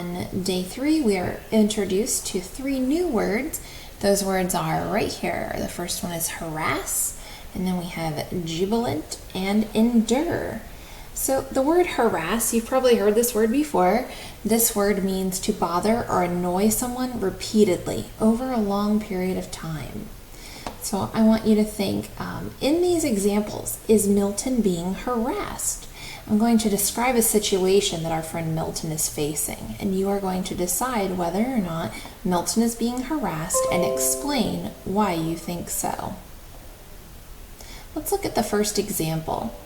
on day 3, we are introduced to 3 new words. Those words are right here. The first one is harass, and then we have jubilant and endure. So the word harass, you've probably heard this word before. This word means to bother or annoy someone repeatedly over a long period of time. So I want you to think, in these examples, is Milton being harassed? I'm going to describe a situation that our friend Milton is facing, and you are going to decide whether or not Milton is being harassed and explain why you think so. Let's look at the first example.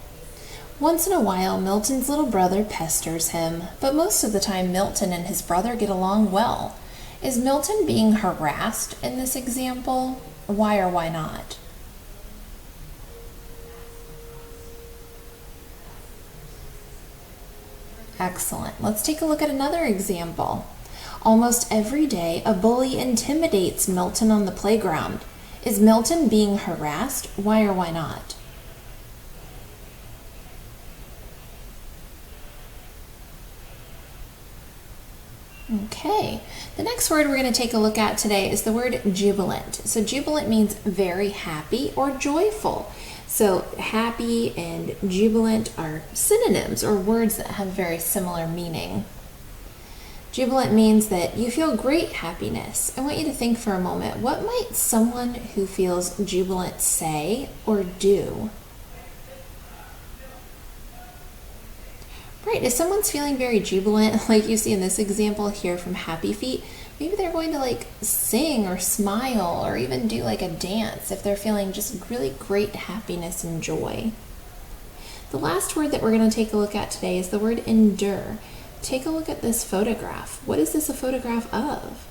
Once in a while, Milton's little brother pesters him, but most of the time Milton and his brother get along well. Is Milton being harassed in this example? Why or why not? Excellent. Let's take a look at another example. Almost every day, a bully intimidates Milton on the playground. Is Milton being harassed? Why or why not? Okay, the next word we're going to take a look at today is the word jubilant. So jubilant means very happy or joyful. So happy and jubilant are synonyms or words that have very similar meaning. Jubilant means that you feel great happiness. I want you to think for a moment, what might someone who feels jubilant say or do? Right, if someone's feeling very jubilant, like you see in this example here from Happy Feet, maybe they're going to sing or smile or even do a dance if they're feeling just really great happiness and joy. The last word that we're going to take a look at today is the word endure. Take a look at this photograph. What is this a photograph of?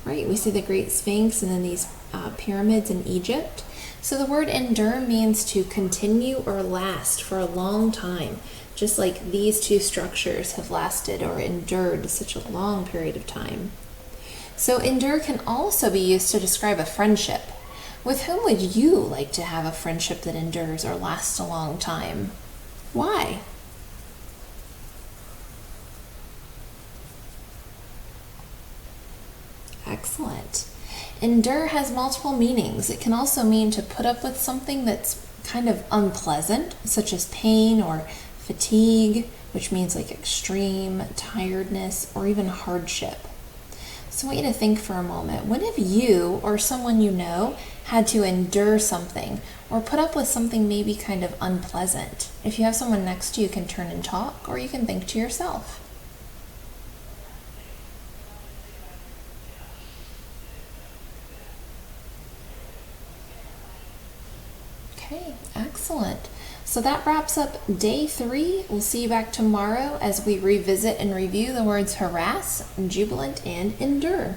Right, we see the Great Sphinx and then these pyramids in Egypt. So the word endure means to continue or last for a long time, just like these two structures have lasted or endured such a long period of time. So endure can also be used to describe a friendship. With whom would you like to have a friendship that endures or lasts a long time? Why? Excellent. Endure has multiple meanings. It can also mean to put up with something that's kind of unpleasant, such as pain or fatigue, which means extreme tiredness or even hardship. So I want you to think for a moment, when have you or someone you know had to endure something or put up with something maybe kind of unpleasant? If you have someone next to you, you can turn and talk, or you can think to yourself. Okay, excellent. So that wraps up day 3. We'll see you back tomorrow as we revisit and review the words harass, jubilant, and endure.